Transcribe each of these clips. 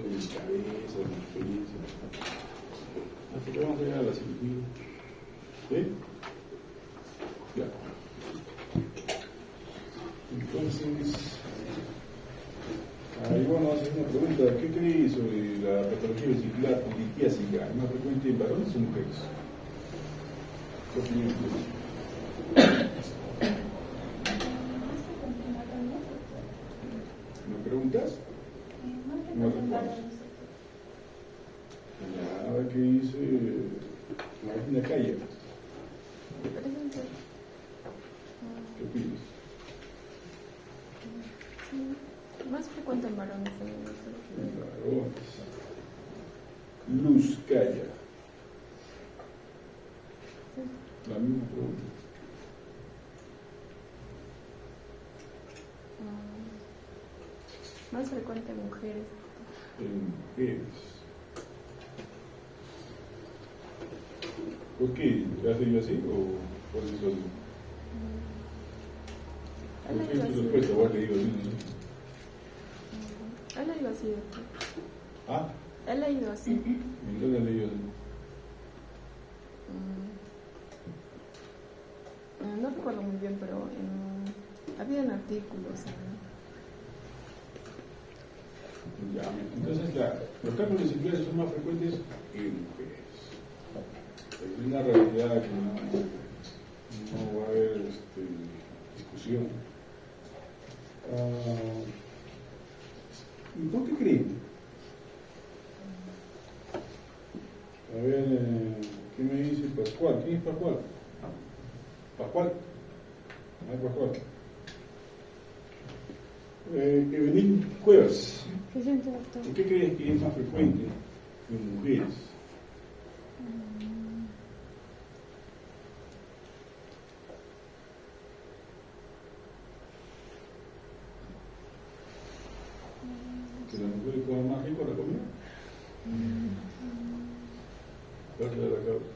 de cabeza, de experiencia. Hasta que vamos a llegar a la cirugía. ¿Sí? Ya. Entonces, ahí vamos a hacer una pregunta. ¿Qué cree sobre la patología vesicular politiásica? ¿Es más frecuente en varones o mujeres? ¿Qué opinión tiene? ¿Me preguntas? No respondes. Ya, a ver qué dice Martina Calle. ¿Qué opinas? Más frecuente en varones también. Varones. Luz Calla. La misma pregunta. Más frecuente en mujeres. En mujeres. ¿Por qué? ¿Has leído así o por eso? ¿Por qué tu respuesta? ¿O has leído así? He leído así. ¿Ah? He leído así. ¿En dónde has leído así? No recuerdo muy bien, pero habían artículos. Ya, entonces los cálculos vesiculares son más frecuentes en mujeres. Es una realidad que no va a haber discusión. ¿Y por qué creen? A ver, ¿qué me dice Pascual? ¿Quién es Pascual? Pascual. No es Pascual. Evelyn Cuevas. Presente, doctor. ¿Por qué crees que es más frecuente en mujeres? ¿Que las mujeres coman más rico la comida? ¿Cuál será la causa?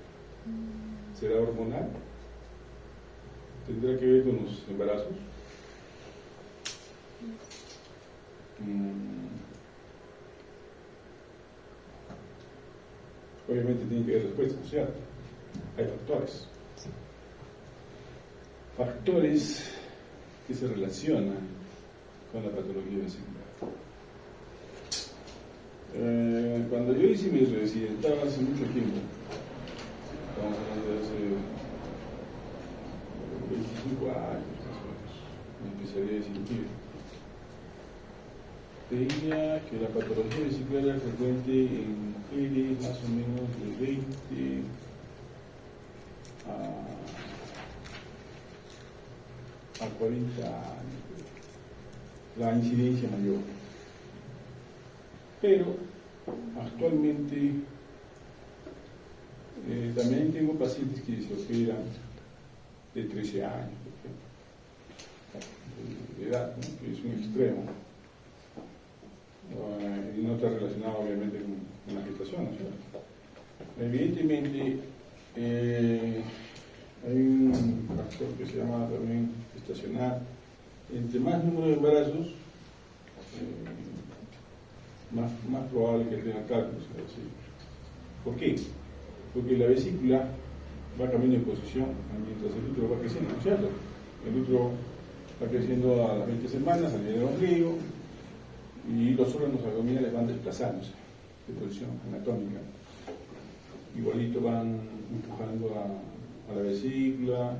¿Será hormonal? ¿Tendrá que ver con los embarazos? Obviamente tiene que haber respuestas, ¿no es cierto? Hay factores. Factores que se relacionan con la patología vesicular. Cuando yo hice mi residentado hace mucho tiempo, estamos hablando de hace 25 años más o menos, mi especialidad de cirugía, veía que la patología vesicular era frecuente en mujeres más o menos de 20 a 40 años, la incidencia mayor. Pero actualmente también tengo pacientes que se operan de 13 años, por ejemplo, de edad, ¿no? Que es un extremo. Y no está relacionado obviamente con la gestación, ¿no es cierto? Evidentemente hay un factor que se llama también gestacional. Entre más número de embarazos, más probable que tenga cálculos. ¿Por qué? Porque la vesícula va cambiando de posición mientras el útero va creciendo, ¿no es cierto? El útero va creciendo a las 20 semanas, a nivel del ombligo, y los órganos abdominales van desplazándose de posición anatómica. Igualito van empujando a la vesícula,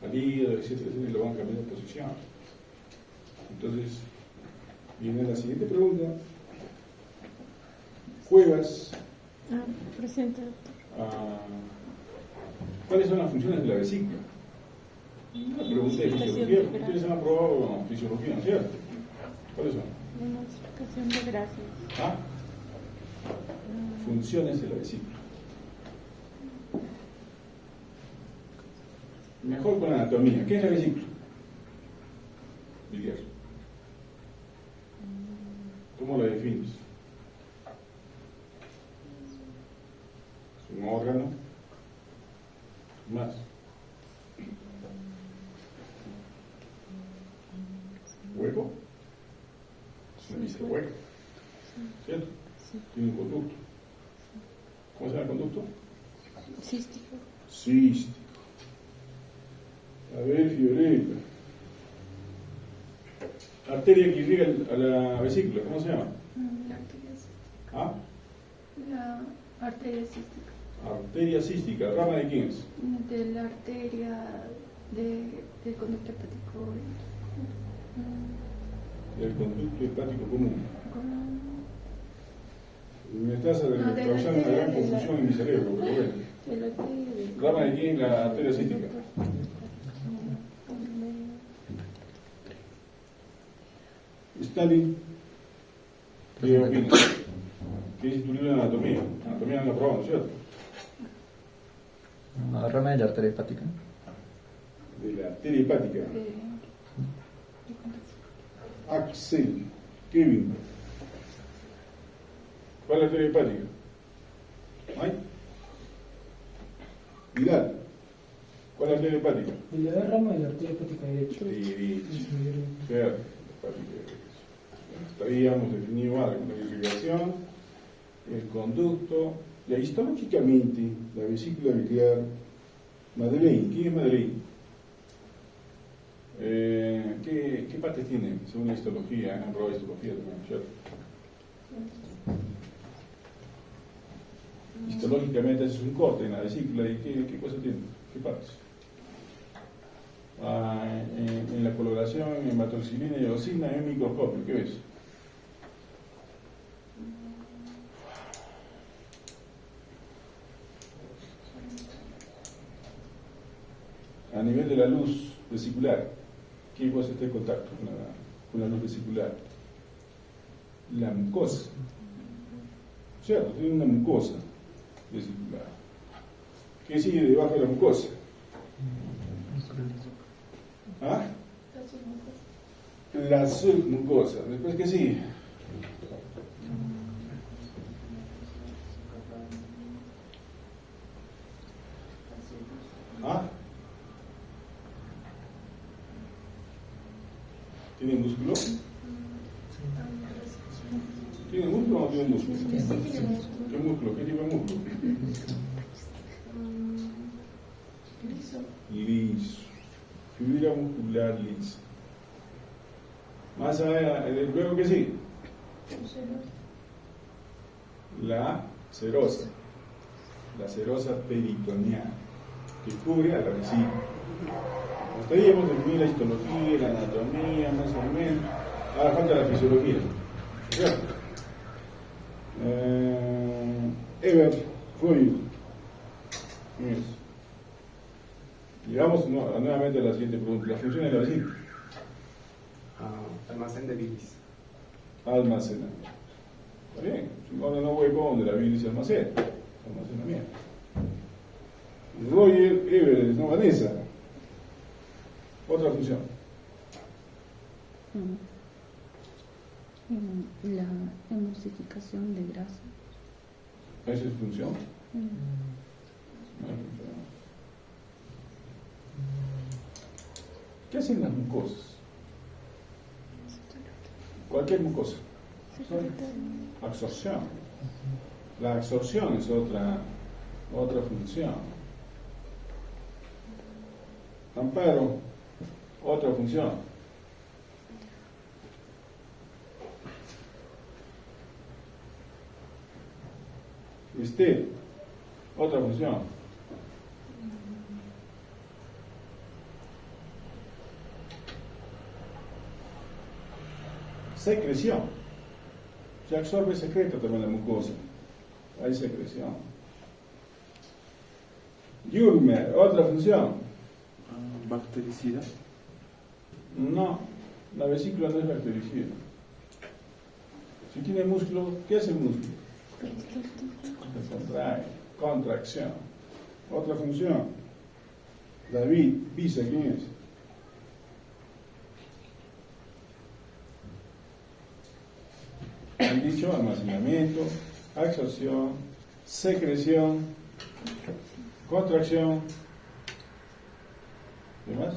al hígado, etcétera, y lo van cambiando de posición. Entonces, viene la siguiente pregunta. Cuevas. Presente, doctor. ¿Cuáles son las funciones de la vesícula? Una pregunta de fisiología, porque ustedes han aprobado fisiología, ¿no es cierto? ¿Cuáles son? Emulsificación de grasas. Funciones de la vesícula. Mejor con la anatomía. ¿Qué es la vesícula? Villar. ¿Cómo la defines? Es un órgano. Más. ¿Hueco? Se dice hueco. ¿Cierto? Tiene un conducto. ¿Cómo se llama el conducto? Cístico. Cístico. A ver, Fiorella. Arteria que irriga a la vesícula, ¿cómo se llama? La arteria cística. ¿Ah? La arteria cística. Arteria cística, ¿rama de quién es? De la arteria del conducto hepático. Del conducto hepático común. Como- Me estás No, de la causando una arteria gran de la- confusión en mi cerebro, pero bueno. de la arteria del- ¿Rama de quién? La arteria cística. Stalin, ¿qué opina? ¿Qué dice tu libro de anatomía? Anatomía no aprobamos, ¿cierto? Rama de la arteria hepática. De la arteria hepática. de- Axel, Kevin. ¿Cuál es la arteria hepática? ¿Hay? Vidal. ¿Cuál es la arteria hepática? Y la rama de la arteria hepática derecha. Derecha. Cierto, hepática derecha. Habíamos definido algo, la irrigación, el conducto, y histológicamente la vesícula biliar. Madeleine, ¿quién es Madeleine? ¿Qué partes tiene según la histología? Han probado histología también, ¿cierto? Histológicamente haces un corte en la vesícula y ¿qué cosa tiene? ¿Qué partes? En la coloración, en hematoxilina y eosina, en un microscopio, ¿qué ves? A nivel de la luz vesicular, ¿qué cosa está en contacto con la luz vesicular? La mucosa. ¿Cierto? Tiene una mucosa vesicular. ¿Qué sigue debajo de la mucosa? ¿Ah? La submucosa. ¿Después qué sigue? ¿Ah? ¿Tiene músculo? ¿Tiene músculo o no tiene músculo? ¿Qué músculo? ¿Qué tipo de músculo? Liso. Fibra muscular lisa. Más allá, luego que sí. La serosa. La serosa peritoneal, que cubre a la vesícula. Hasta ahí hemos definido la histología, la anatomía, más o menos. Ahora falta la fisiología. ¿Cierto? Ever, Freud. Llegamos nuevamente a la siguiente pregunta. ¿La función de la vesícula? Almacén de bilis. Almacenamiento. Está bien. Si ahora no hueco donde la bilis se almacena. Almacenamiento. Roger Everett, no Vanessa. Otra función. La emulsificación de grasa. ¿Esa es función? No es función. ¿Qué hacen las mucosas? Cualquier mucosa. Absorción. La absorción es otra función. Amparo, otra función. Esther, otra función. Secreción. Se absorbe, secreta también la mucosa. Hay secreción. Yulmer, otra función. Bactericida. No, la vesícula no es bactericida. Si tiene músculo, ¿qué hace el músculo? Se contrae, contracción. Otra función. David, Pisa, ¿quién es? Han dicho almacenamiento, absorción, secreción, contracción. ¿Qué más?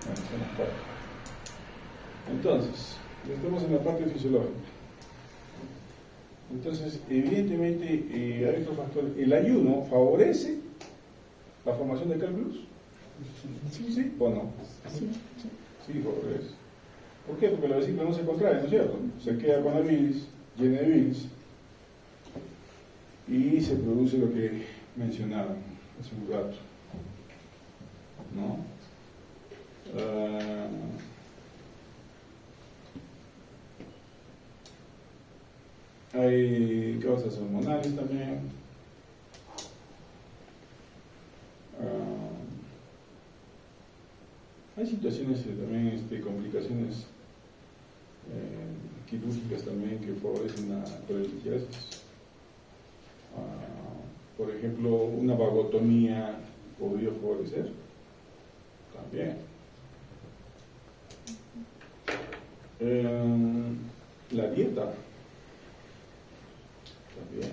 Bueno, somos 4. Entonces, estamos en la parte fisiológica. Entonces, evidentemente, hay otros factores. ¿El ayuno favorece la formación de cálculos? ¿Sí o no? Sí, Sí, favorece. ¿Por qué? Porque la vesícula no se contrae, ¿no es cierto? Se queda con la bilis, llena de bilis, y se produce lo que mencionaban hace un rato, ¿no? Hay causas hormonales también. Hay situaciones también, complicaciones quirúrgicas también que favorecen la colelitiasis. Por ejemplo, una vagotomía podría favorecer también. La dieta también.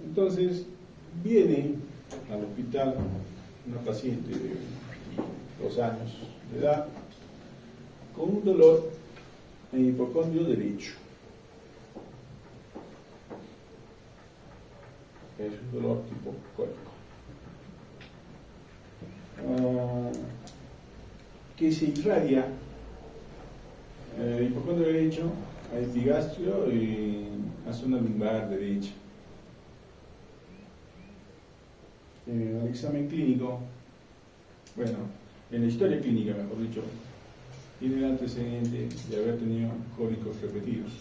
Entonces, viene al hospital una paciente de 2 años de edad con un dolor en el hipocondrio derecho. Es un dolor tipo cólico. Que se irradia el hipocondrio derecho al epigastrio y a zona lumbar derecha. Al examen clínico, bueno, en la historia clínica, mejor dicho, tiene el antecedente de haber tenido cólicos repetidos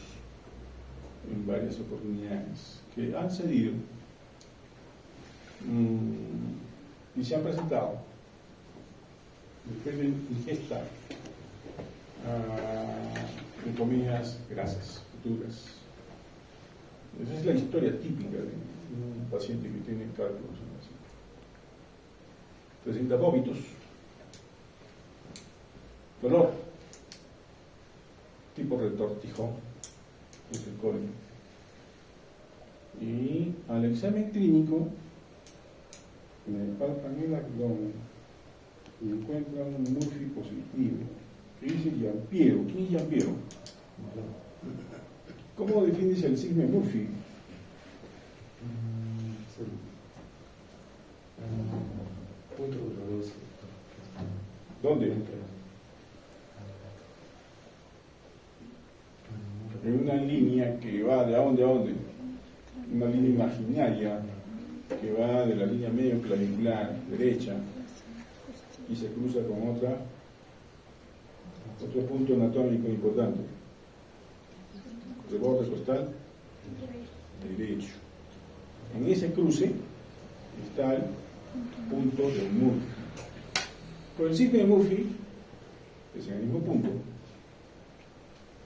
en varias oportunidades que han cedido y se han presentado después de ingesta de comidas grasas, futuras. Esa es la historia típica de un paciente que tiene cálculos. Presenta vómitos, dolor, tipo retortijón, es el cólico. Y al examen clínico me palpan el abdomen y encuentran un Murphy positivo que dice Giampiero. ¿Quién es Giampiero? ¿Cómo defines el signo de Murphy? ¿Dónde? En una línea que va de dónde a dónde. Una línea imaginaria que va de la línea medio clavicular derecha y se cruza con otro punto anatómico importante. El borde costal derecho. En ese cruce está el punto de Murphy. Por el signo de Murphy es en el mismo punto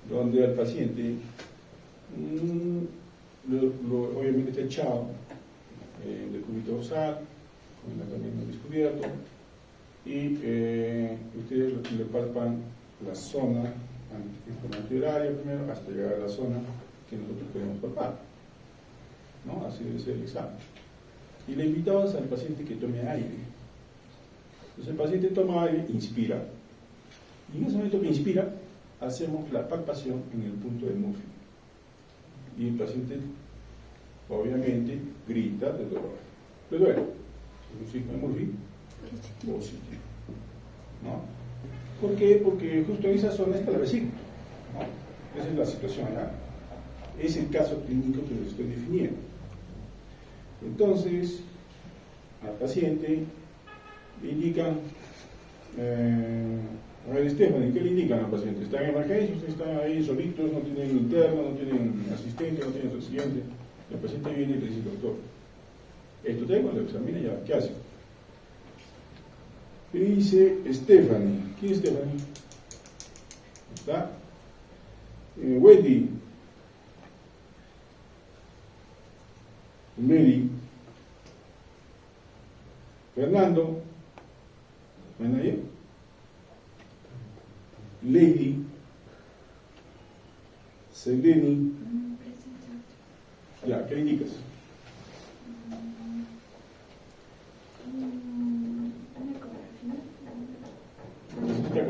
donde al paciente obviamente está echado de cúbito dorsal con el abdomen descubierto y ustedes le palpan la zona antehoraria primero hasta llegar a la zona que nosotros podemos palpar, ¿no? Así debe ser el examen. Y le invitamos al paciente que tome aire. Entonces el paciente toma aire, inspira, y en ese momento que inspira hacemos la palpación en el punto de Murphy y el paciente obviamente grita de dolor. ¿Le duele? Es un signo de Murphy positivo, ¿no? ¿Por qué? Porque justo en esa zona está la vesícula, ¿no? Esa es la situación acá. Es el caso clínico que les estoy definiendo. Entonces al paciente le indican, a ver, Stephanie, ¿qué le indican al paciente? ¿Están en emergencia? ¿Ustedes están ahí solitos? ¿No tienen interno? ¿No tienen asistente? ¿No tienen residente? El paciente viene y le dice, doctor, esto tengo, lo examina ya, ¿qué hace? Y dice Stephanie. ¿Quién es Stephanie? ¿Está? Wendy. Mary. Fernando. ¿No hay nadie? Lady. Seleni. Ya, ¿qué le indicas?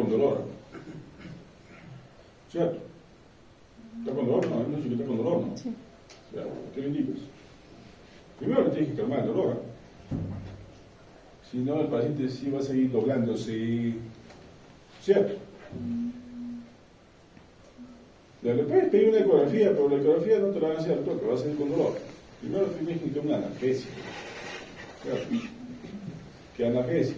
con dolor. ¿Cierto? ¿Está con dolor? No, no dice que está con dolor, ¿no? Sí. O sea, ¿qué le indicas? Primero le tienes que calmar el dolor. Si no, el paciente sí va a seguir doblándose. ¿Cierto? Le puedes pedir una ecografía, pero la ecografía no te la van a hacer al toque, va a ser con dolor. Primero tienes que tener una analgesia. ¿Cierto? ¿Qué analgesia?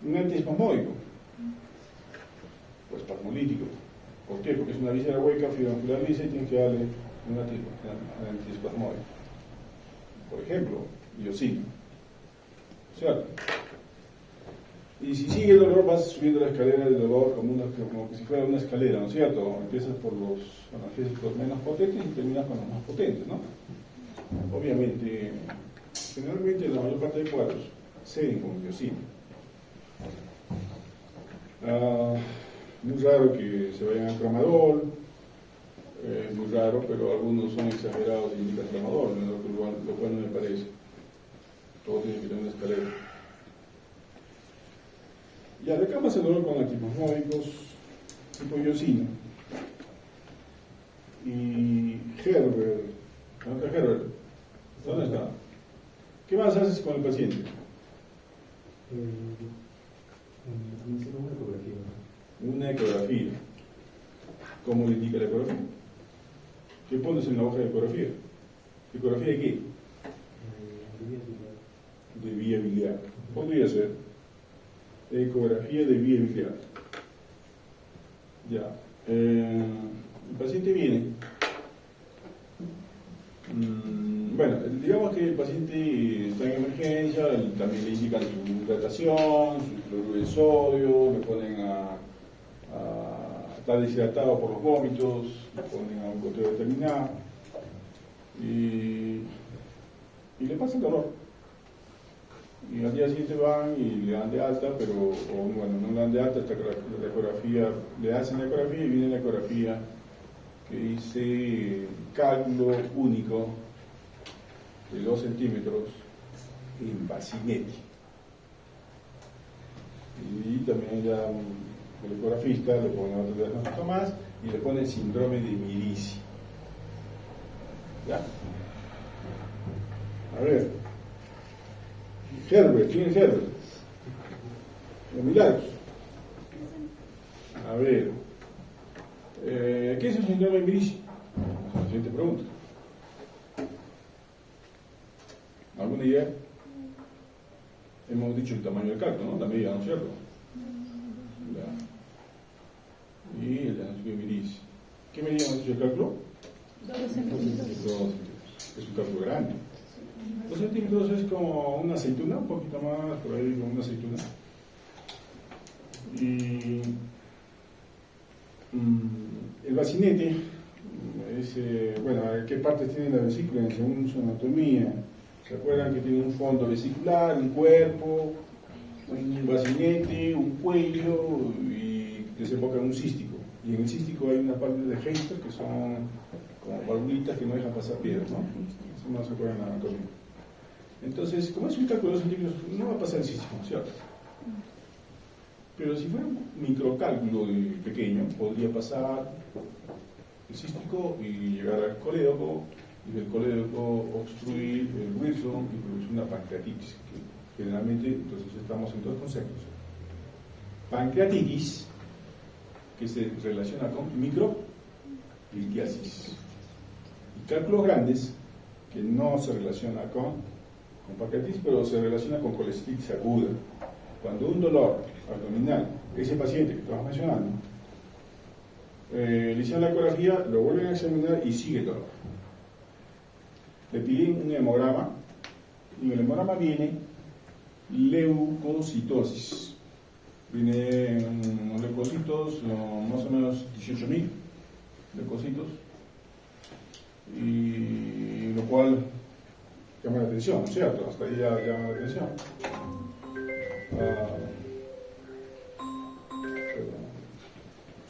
Un antiespasmódico. Pues espasmolítico. ¿Por qué? Porque es una víscera hueca, fibra muscular lisa y tienes que darle un antiespasmódico. Por ejemplo, iosina. ¿Cierto? Y si sigue el dolor, vas subiendo la escalera del dolor como que si fuera una escalera, ¿no es cierto? Empiezas por los analgésicos menos potentes y terminas con los más potentes, ¿no? Obviamente, generalmente la mayor parte de cuadros ceden con iosina. Muy raro que se vayan a tramadol, muy raro, pero algunos son exagerados y indican tramadol, lo cual no me parece. Todo tiene que tener una escalera. Ya, de acá más el dolor con antiespasmódicos, tipo iosina. Y Herbert, ¿dónde está Herbert? ¿Dónde está? ¿Qué más haces con el paciente? Una ecografía. ¿Cómo le indica la ecografía? ¿Qué pones en la hoja de ecografía? ¿Ecografía de qué? De vía biliar. Podría ser ecografía de vía biliar. Ya. El paciente viene. Bueno, digamos que el paciente está en emergencia, también le indican su hidratación, su cloruro de sodio, le ponen a estar deshidratado por los vómitos, le ponen a un goteo determinado y le pasa el dolor. Y al día siguiente van y le dan de alta, pero bueno, no le dan de alta hasta que la ecografía, le hacen la ecografía y viene la ecografía que dice cálculo único de 2 centímetros en Bassinetti. Y también ya el ecografista le pone otro diagnóstico más y le pone síndrome de Mirici. ¿Ya? A ver. Herbert, ¿quién es Herbert? Los Milagros. A ver. ¿Qué es el síndrome de Mirici? La siguiente pregunta. ¿Alguna idea? Hemos dicho el tamaño del cálculo, ¿no? La medida, ¿no es cierto? Ya. Y el diagnóstico de Mirici. ¿Qué medida hemos dicho el cálculo? 2 centímetros. 2 centímetros. Es un cálculo grande. 2 centímetros es como una aceituna, un poquito más, por ahí como una aceituna. Y el bacinete es, bueno, ¿qué partes tiene la vesícula según su anatomía? ¿Se acuerdan que tiene un fondo vesicular, un cuerpo, un bacinete, un cuello y desemboca en un cístico? Y en el cístico hay una parte de Heister que son como valvulitas que no dejan pasar piedras, ¿no? Eso no se acuerdan en la anatomía. Entonces, como es un cálculo de 2 centímetros, no va a pasar el cístico, ¿cierto? Pero si fuera un microcálculo pequeño, podría pasar el cístico y llegar al colédoco, y del colédoco obstruir el Wilson y producir una pancreatitis, que generalmente, entonces estamos en 2 conceptos. Pancreatitis, que se relaciona con microlitiasis, y cálculos grandes, que no se relaciona con pancreatitis, pero se relaciona con colecitis aguda. Cuando un dolor abdominal, ese paciente que estamos mencionando, le hicieron la ecografía, lo vuelven a examinar y sigue el dolor. Le piden un hemograma y en el hemograma viene leucocitosis. Vienen unos leucocitos, más o menos 18.000 leucocitos, y lo cual llama la atención, ¿no es cierto? Hasta ahí ya llama la atención.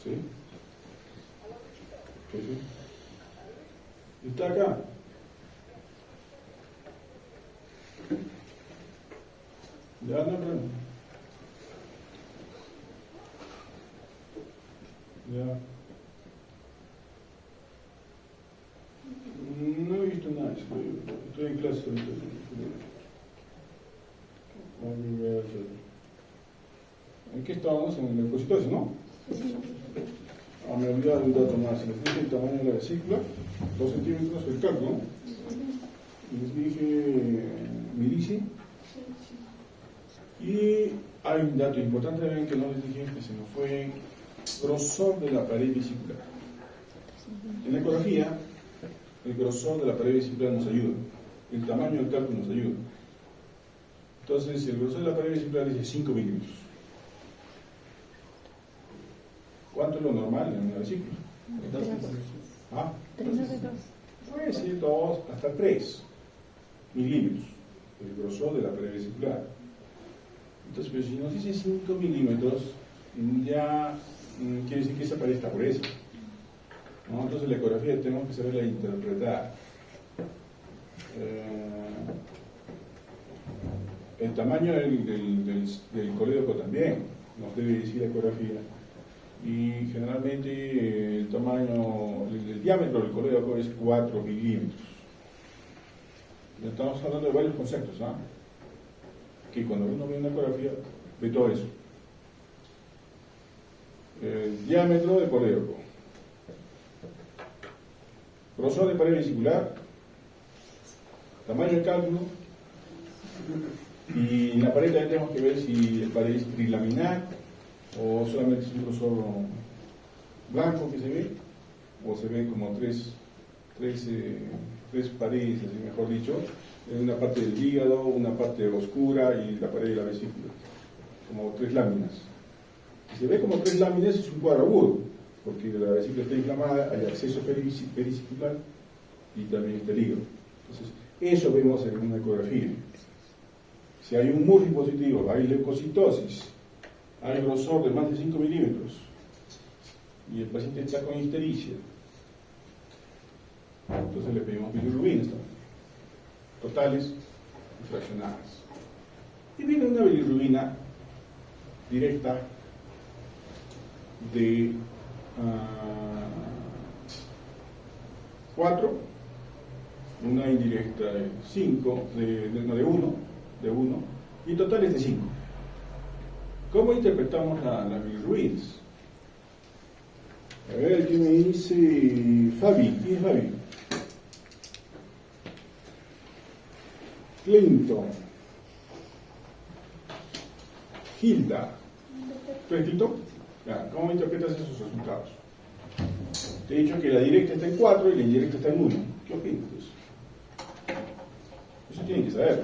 ¿Sí? ¿Sí, sí? ¿Está acá? Ya no, Ya. No he visto nada, estoy en clase ahorita. ¿En qué estábamos? En el expositorio, ¿no? Me he olvidado de un dato más. Les dije el tamaño de la vesícula, 2 centímetros el cálculo, ¿no? Y les dije mirici. Y hay un dato importante también que no les dije, que se nos fue: grosor de la pared vesicular. En la ecografía, el grosor de la pared vesicular nos ayuda, el tamaño del cálculo nos ayuda. Entonces, el grosor de la pared vesicular es de 5 milímetros. ¿Cuánto es lo normal en una vesícula? ¿Ah? Puede ser 2 hasta 3 milímetros, el grosor de la pared vesicular. Entonces, pero si nos dice 5 milímetros, ya quiere decir que esa pared está gruesa, ¿no? Entonces la ecografía tenemos que saberla interpretar. El tamaño del colédoco también nos debe decir la ecografía. Y generalmente el tamaño, el diámetro del colédoco es 4 milímetros. Estamos hablando de varios conceptos, ¿no? Que cuando uno ve una ecografía, ve todo eso. El diámetro del colédoco, grosor de pared vesicular, tamaño de cálculo, y en la pared también tenemos que ver si el pared es trilaminar o solamente es un grosor blanco que se ve, o se ven como tres paredes, así mejor dicho, una parte del hígado, una parte oscura y la pared de la vesícula, como 3 láminas. Si se ve como 3 láminas es un cuadro agudo, porque la vesícula está inflamada, hay acceso perivesicular y también está el hígado. Entonces, eso vemos en una ecografía. Si hay un MURI positivo, hay leucocitosis, hay grosor de más de 5 milímetros y el paciente está con ictericia, entonces le pedimos bilirrubinas también, totales y fraccionadas. Y viene una bilirrubina directa de 4, una indirecta de 5, de 1, y totales de 5. ¿Cómo interpretamos las bilirrubinas? A ver, aquí me dice Fabi. ¿Quién es Fabi? Clinton. Hilda. ¿Tú eres Clinton? Ya, ¿cómo interpretas esos resultados? Te he dicho que la directa está en 4 y la indirecta está en 1. ¿Qué opinas de eso? Eso tienen que saber.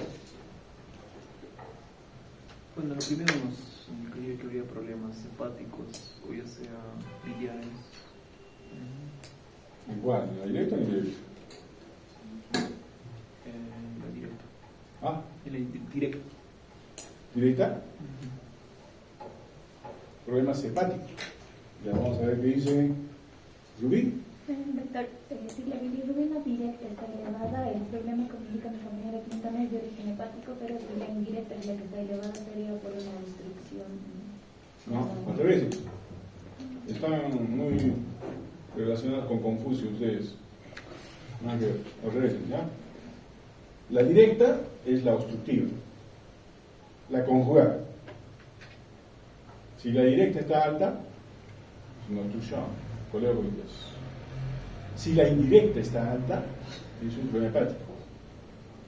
Bueno, lo primero nos indicaría que habría problemas hepáticos, o ya sea biliares. ¿En cuál? ¿En la directa o en la indirecta? La directa. ¿Ah? En la directa. ¿Directa? Problemas hepáticos. Ya vamos a ver qué dice Rubí. Doctor, si la bilirrubina directa está elevada, el problema que indica mi compañera Quintana es de origen hepático, pero si la indirecta es la que está elevada sería por una obstrucción. No, al revés. Están muy relacionados con Confucio ustedes. Nada que ver, al revés, ¿ya? La directa es la obstructiva, la conjugada. Si la directa está alta, es una obstrucción, coleocolitis. Si la indirecta está alta, es un problema hepático.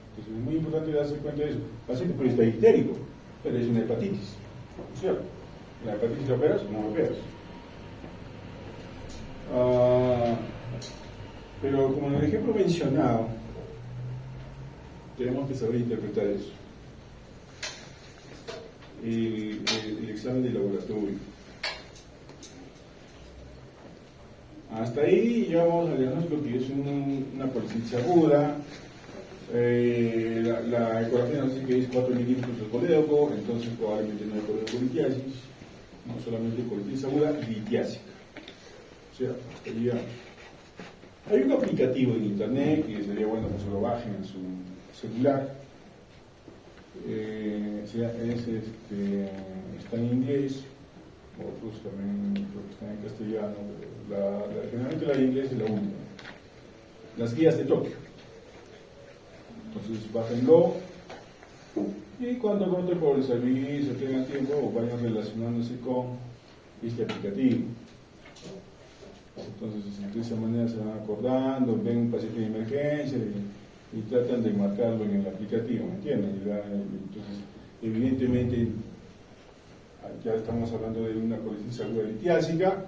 Entonces es muy importante darse cuenta de eso. El paciente puede estar histérico, pero es una hepatitis, ¿cierto? La hepatitis la operas o no la operas. Pero como en el ejemplo mencionado, tenemos que saber interpretar eso. El examen de laboratorio. Hasta ahí llegamos al diagnóstico que es una policitis aguda. La ecografía nos dice que es 4 milímetros del colédoco, entonces probablemente no hay coledocolitis, no solamente colitis aguda, litiásica. O sea, hasta ahí llegamos. Hay un aplicativo en internet que sería bueno que se lo bajen en su celular. Está en inglés, otros también creo que están en castellano, pero generalmente la de inglés es la última. Las guías de Tokio. Entonces bájenlo y cuando voten por el servicio, tengan tiempo, vayan relacionándose con este aplicativo. Entonces de esa manera se van acordando, ven un paciente de emergencia y tratan de marcarlo en el aplicativo, ¿me entienden? Entonces, evidentemente, ya estamos hablando de una colitis aguda litiásica.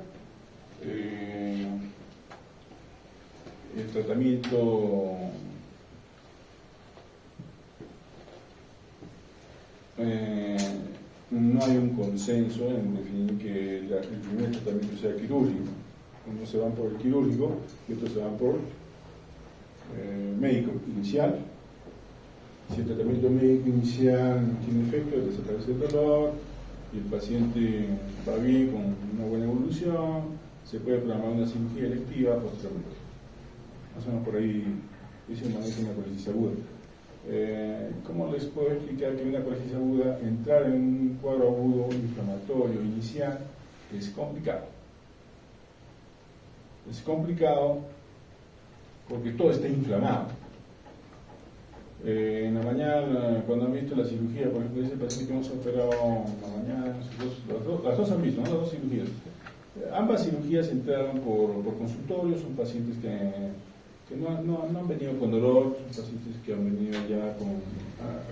El tratamiento no hay un consenso en definir que el primer tratamiento sea quirúrgico. Unos se van por el quirúrgico y otros se van por médico inicial. Si el tratamiento médico inicial no tiene efecto, desaparece el dolor y el paciente va bien con una buena evolución, se puede programar una cirugía electiva posteriormente. Más o menos por ahí dice maneja una colitis aguda. ¿Cómo les puedo explicar que una colitis aguda, entrar en un cuadro agudo inflamatorio inicial, es complicado? Es complicado porque todo está inflamado. En la mañana, cuando han visto la cirugía, por ejemplo, ese paciente que hemos operado en la mañana, las dos han visto, ¿no? Las dos cirugías. Ambas cirugías entraron por consultorio, son pacientes que no han venido con dolor, son pacientes que han venido ya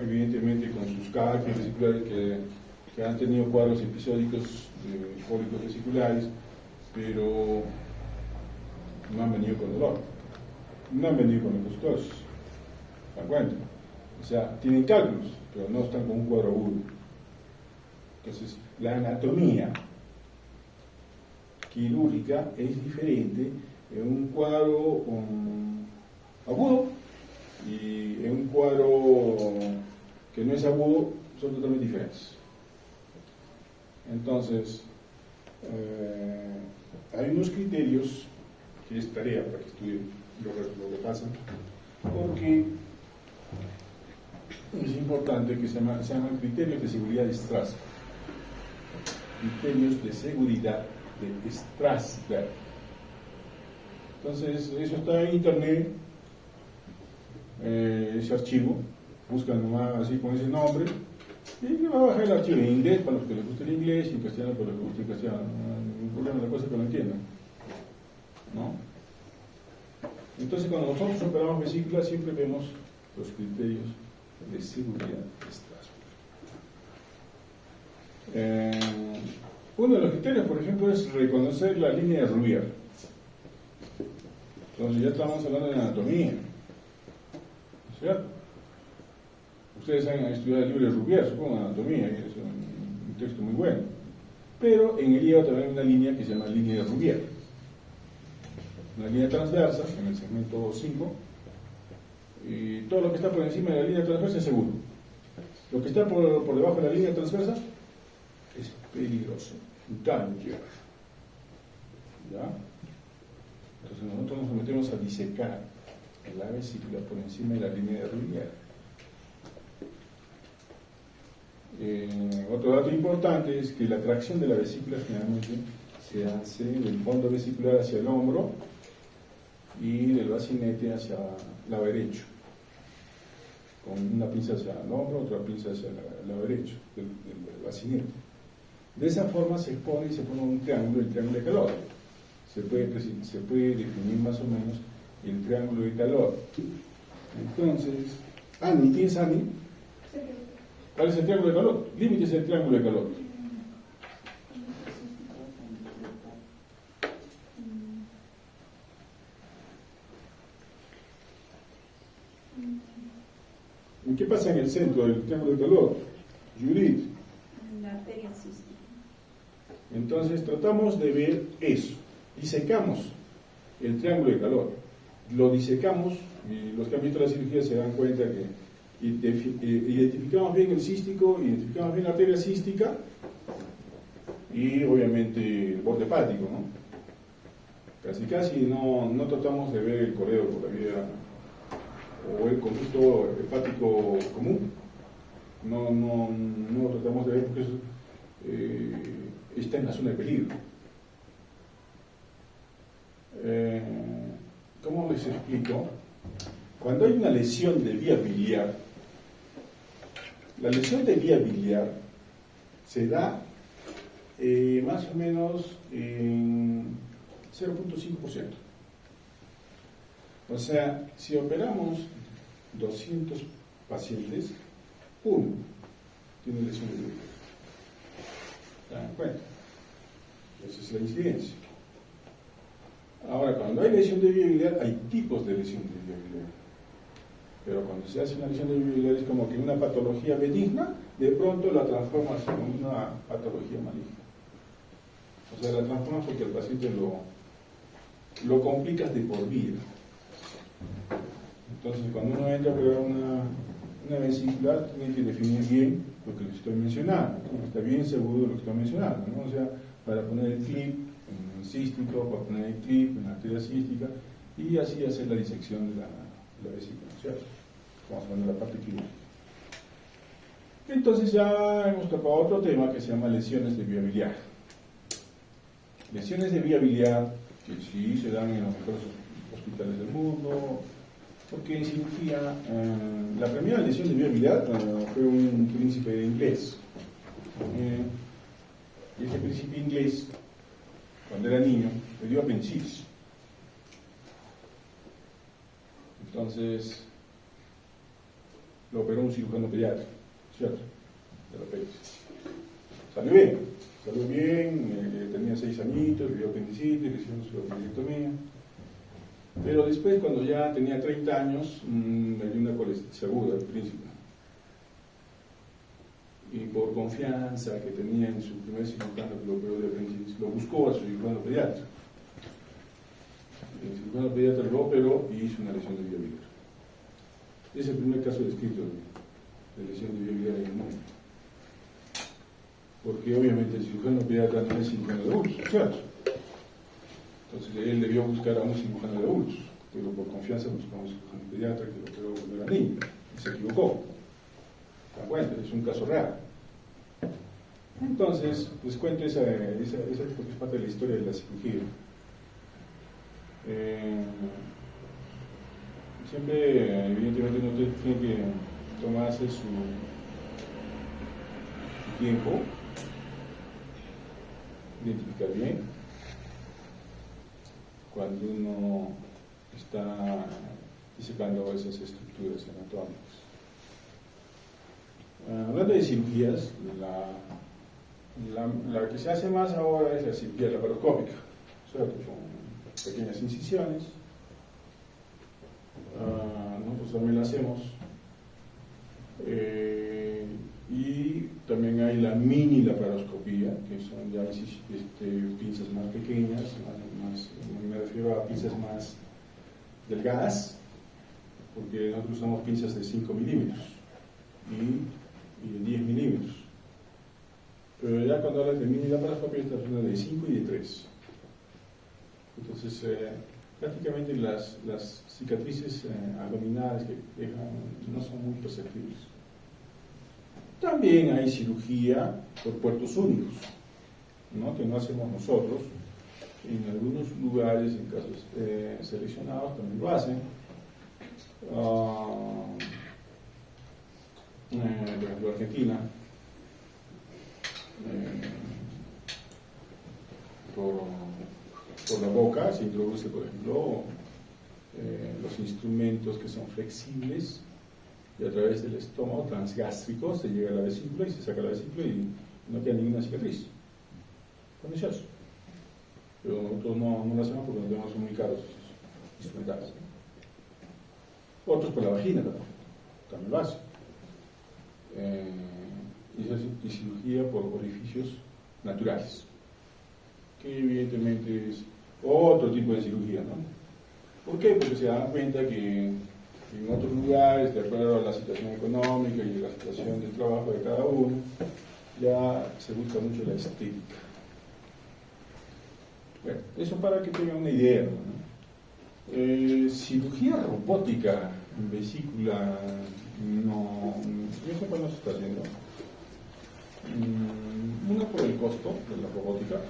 evidentemente con sus cálculos vesiculares, que han tenido cuadros episódicos de cólicos vesiculares, pero no han venido con dolor, no han venido con leucocitosis, ¿se dan cuenta? O sea, tienen cálculos, pero no están con un cuadro agudo. Entonces, la anatomía quirúrgica es diferente en un cuadro agudo y en un cuadro que no es agudo, son totalmente diferentes. Entonces, hay unos criterios que es tarea para que estudien lo que pasa, porque es importante que se llaman criterios de seguridad de Strasberg. Criterios de seguridad de Strasberg. Entonces, eso está en internet, ese archivo, buscan nomás así con ese nombre, y va a bajar el archivo en inglés para los que les guste el inglés y en castellano para los que les guste el castellano. No hay ningún problema, la cosa es que lo entiendan, ¿no? Entonces, cuando nosotros operamos vesículas, siempre vemos los criterios de seguridad de Strasberg. Uno de los criterios, por ejemplo, es reconocer la línea de Rubier. Entonces, ya estamos hablando de anatomía, ¿cierto? Ustedes han estudiado el libro de Rubier, supongo, anatomía, que es un texto muy bueno. Pero en el hígado también hay una línea que se llama línea de Rubier. Una línea transversa, en el segmento 5, y todo lo que está por encima de la línea transversa es seguro. Lo que está por debajo de la línea transversa es peligroso, danger. ¿Ya? Entonces nosotros nos metemos a disecar la vesícula por encima de la línea de Rubier. Otro dato importante es que la tracción de la vesícula generalmente se hace del fondo vesicular hacia el hombro y del bacinete hacia el lado derecho, con una pinza hacia el hombro, otra pinza hacia el lado derecho del bacinete. De esa forma se expone y se forma un triángulo, el triángulo de calor. Se puede definir más o menos el triángulo de calor. Entonces, Ani, ¿tienes Ani? ¿Cuál es el triángulo de calor? Límites del triángulo de calor. ¿Y qué pasa en el centro del triángulo de calor? Judith. La arteria cística. Entonces tratamos de ver eso. Disecamos el triángulo de calor. Lo disecamos y los que han visto la cirugía se dan cuenta que identificamos bien el cístico, identificamos bien la arteria cística y obviamente el borde hepático, ¿no? Casi no tratamos de ver el coreo por la vía o el conducto hepático común. No tratamos de ver porque eso está en la zona de peligro. ¿Cómo les explico? Cuando hay una lesión de vía biliar, la lesión de vía biliar se da más o menos en 0.5%. O sea, si operamos 200 pacientes, uno tiene lesión de vía biliar. ¿Se dan cuenta? Esa es la incidencia. Ahora, cuando hay lesión de vía biliar, hay tipos de lesión de vía biliar. Pero cuando se hace una lesión de vía biliar es como que una patología benigna, de pronto la transformas en una patología maligna. O sea, la transformas porque el paciente lo complicas de por vida. Entonces, cuando uno entra a operar una vesícula, tiene que definir bien lo que les estoy mencionando, ¿no? Está bien seguro de lo que estoy mencionando, ¿no? O sea, para poner el clip en cístico, para poner el clip en la arteria cística, y así hacer la disección de la vesícula, ¿cierto? Vamos a poner la parte quirúrgica. Entonces ya hemos tocado otro tema que se llama lesiones de vía biliar. Lesiones de vía biliar que sí se dan en los mejores hospitales del mundo, porque en cirugía, la primera lesión de vía biliar fue un príncipe inglés. Y ese príncipe inglés, cuando era niño, le dio apendicitis. Entonces, lo operó un cirujano pediatra, ¿cierto? Del apéndice. Salió bien, tenía 6 añitos, le dio apendicitis, le hicieron su apendicectomía. Pero después, cuando ya tenía 30 años, le dio una colestitis aguda al príncipe. Y por confianza que tenía en su primer cirujano que lo operó de apendicitis, lo buscó a su cirujano pediatra. El cirujano pediatra lo operó y hizo una lesión de vía biliar. Es el primer caso descrito de lesión de vía biliar en el mundo. Porque obviamente el cirujano pediatra no es cirujano de adultos, ¿cierto? Entonces él debió buscar a un cirujano de adultos, pero por confianza buscó a un cirujano pediatra que lo operó cuando era niño, y se equivocó. Bueno, es un caso real. Entonces, les cuento esa porque es parte de la historia de la cirugía. Siempre, evidentemente, uno tiene que tomarse su tiempo, identificar bien cuando uno está disecando esas estructuras anatómicas. Hablando de cirugías, la que se hace más ahora es la cirugía laparoscópica, ¿cierto? Con pequeñas incisiones. Nosotros también la hacemos. Y también hay la mini laparoscopía, que son ya pinzas más pequeñas, me refiero a pinzas más delgadas, porque nosotros usamos pinzas de 5 milímetros y de 10 milímetros. Pero ya cuando hablas de mini laparoscopía estás hablando de 5 y de 3. Entonces, prácticamente las cicatrices abdominales que dejan no son muy perceptibles. También hay cirugía por puertos únicos, ¿no? Que no hacemos nosotros. En algunos lugares, en casos seleccionados, también lo hacen. Por ejemplo, Argentina, por la boca se introduce, por ejemplo, los instrumentos que son flexibles, y a través del estómago transgástrico se llega a la vesícula y se saca la vesícula y no queda ninguna cicatriz. Con eso. Pero nosotros no lo hacemos porque no tenemos muy caros instrumentales. Otros por la vagina también lo hacen. Y cirugía por orificios naturales, que evidentemente es otro tipo de cirugía, ¿no? ¿Por qué? Porque se dan cuenta que en otros lugares, de acuerdo a la situación económica y la situación del trabajo de cada uno, ya se busca mucho la estética. Bueno, eso para que tengan una idea, ¿no? Cirugía robótica en vesícula, no, yo sé cuándo se está haciendo. Una por el costo de la robótica.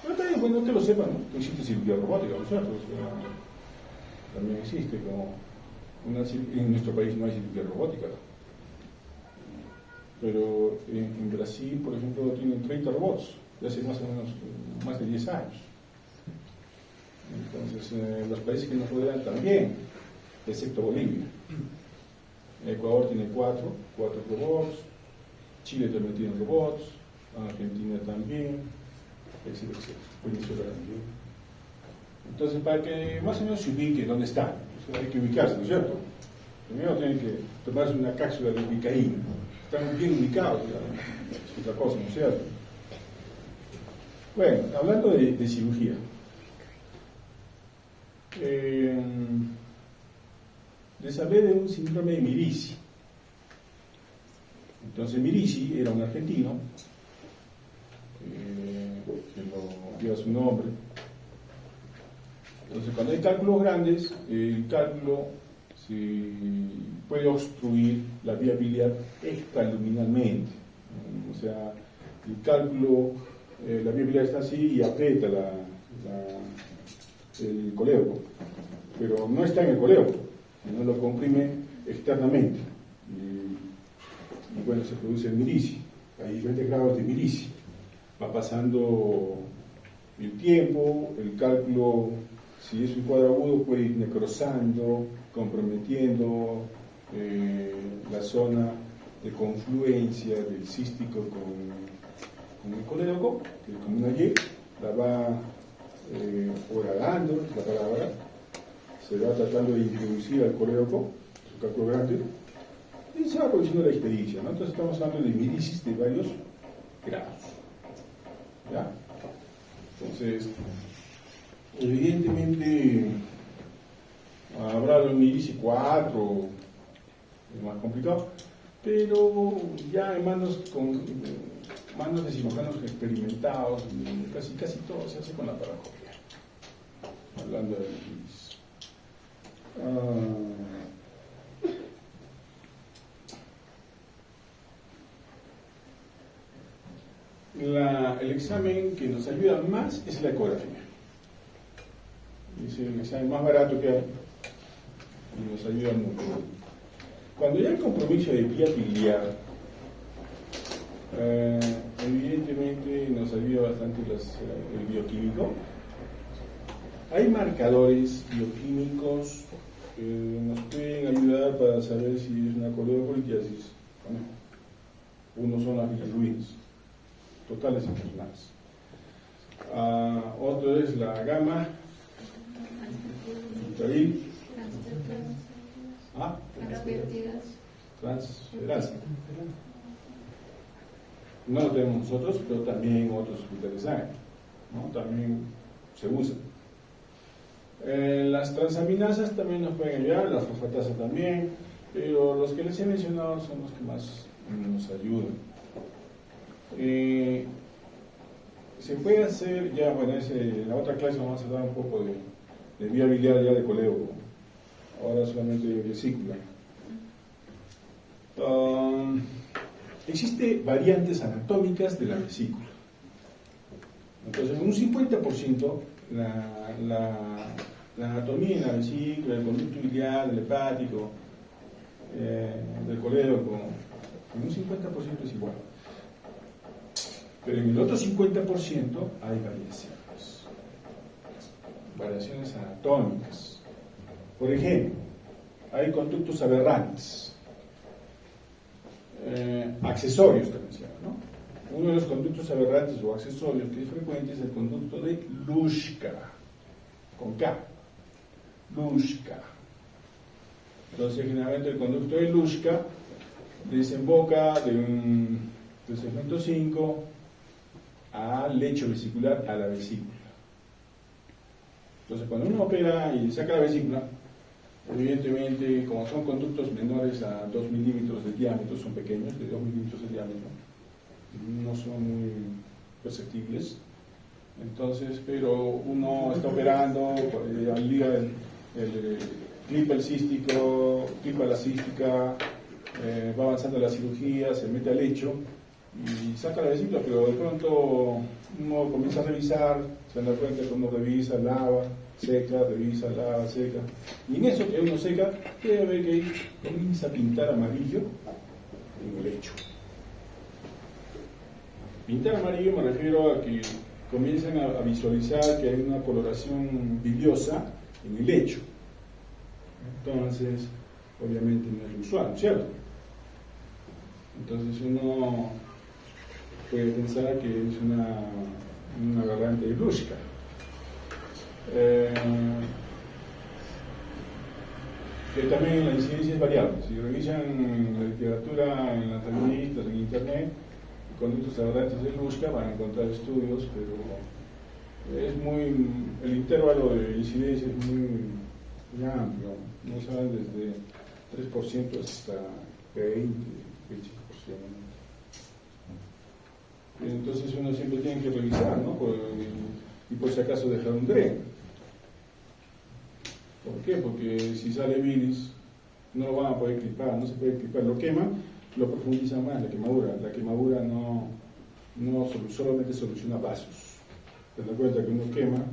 Pero también, bueno, que lo sepan, ¿no? Que existe cirugía robótica, ¿no es cierto? O sea, también existe, como en nuestro país no hay cirugía robótica. Pero en Brasil, por ejemplo, tienen 30 robots, de hace más o menos más de 10 años. Entonces, los países que nos rodean también, excepto Bolivia. Ecuador tiene 4 robots, Chile también tiene robots, Argentina también, etcétera, etcétera. Venezuela también. Entonces, para que más o menos se ubique dónde están, o sea, hay que ubicarse, ¿no es cierto? Primero tienen que tomarse una cápsula de ubicaína. Están bien ubicados, es otra cosa, ¿no es cierto? Bueno, hablando de cirugía. Les hablé de un síndrome de Mirici. Entonces Mirici era un argentino que lo lleva su nombre. Entonces cuando hay cálculos grandes, el cálculo se puede obstruir la vía biliar extraluminalmente. O sea, el cálculo, la vía biliar está así y aprieta el colédoco, pero no está en el colédoco, sino lo comprime externamente. Y bueno, se produce el Mirici. Hay diferentes grados de Mirici. Va pasando el tiempo, el cálculo, si es un cuadro agudo, puede ir necrosando, comprometiendo la zona de confluencia del cístico con el colédoco, que es como una Y, la va horadando, la palabra, se va tratando de introducir al colédoco, su cálculo grande, y se va produciendo la ictericia, ¿no? Entonces estamos hablando de miricis de varios grados. ¿Ya? Entonces, evidentemente, habrá un mirici 4, es más complicado, pero ya en manos de cirujanos experimentados, casi todo se hace con la paracopia. Hablando de miricis. El examen que nos ayuda más es la ecografía. Es el examen más barato que hay y nos ayuda mucho. Cuando ya hay compromiso de vía biliar, evidentemente nos ayuda bastante el bioquímico. Hay marcadores bioquímicos que nos pueden ayudar para saber si es una coledocolitiasis o no. Uno son las bilirrubinas totales y funcionales. Otro es la gamma transferasa. No lo tenemos nosotros, pero también otros hospitales hay, ¿no? También se usa. Las transaminasas también nos pueden ayudar, las fosfatasas también, pero los que les he mencionado son los que más nos ayudan. Se puede hacer, ya bueno, en la otra clase vamos a hablar un poco de vía biliar ya de colédoco, ahora solamente de vesícula. Existe variantes anatómicas de la vesícula. Entonces, en un 50% la anatomía en la vesícula, del conducto biliar, del hepático, del colédoco, en un 50% es igual. Pero en el otro 50% hay variaciones anatómicas. Por ejemplo, hay conductos aberrantes, accesorios también se llama, ¿no? Uno de los conductos aberrantes o accesorios que es frecuente es el conducto de Luschka, con K, Luschka. Entonces, generalmente el conducto de Luschka desemboca del segmento 5 al lecho vesicular, a la vesícula. Entonces, cuando uno opera y saca la vesícula, evidentemente, como son conductos menores a 2 milímetros de diámetro, son pequeños, de 2 milímetros de diámetro, no son muy perceptibles. Entonces, pero uno está operando, liga el clipa el cístico, clipa la cística, va avanzando la cirugía, se mete al lecho y saca la vesícula, pero de pronto uno comienza a revisar, se da cuenta que uno revisa, lava, seca, revisa, lava, seca, y en eso que uno seca, puede ver que comienza a pintar amarillo en el lecho. Pintar amarillo me refiero a que comienzan a visualizar que hay una coloración biliosa en el lecho. Entonces, obviamente no es usual, ¿cierto? Entonces uno puede pensar que es una aberrante ilusca. Que también la incidencia es variable. Si revisan la literatura en las revistas, en internet, conductos aberrantes de Luschka van a encontrar estudios, pero es el intervalo de incidencia es muy amplio, no saben desde 3% hasta 20, 25%. Entonces uno siempre tiene que revisar, ¿no? Y por si acaso dejar un DRE. ¿Por qué? Porque si sale bilis no lo van a poder clipar, no se puede clipar, lo quema, lo profundiza más la quemadura no solamente soluciona vasos. Ten en cuenta que uno quema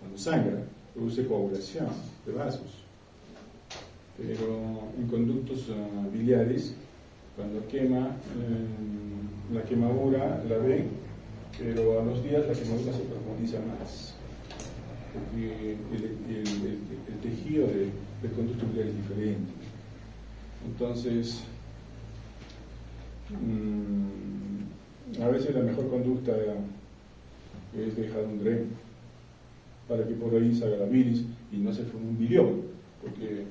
cuando sangra, produce coagulación de vasos, pero en conductos biliares, cuando quema, la quemadura la ven, pero a los días la quemadura se profundiza más, porque el tejido del conducto biliar es diferente. Entonces, a veces la mejor conducta es dejar un DRE para que por ahí salga la bilis y no se forme un bilioma, porque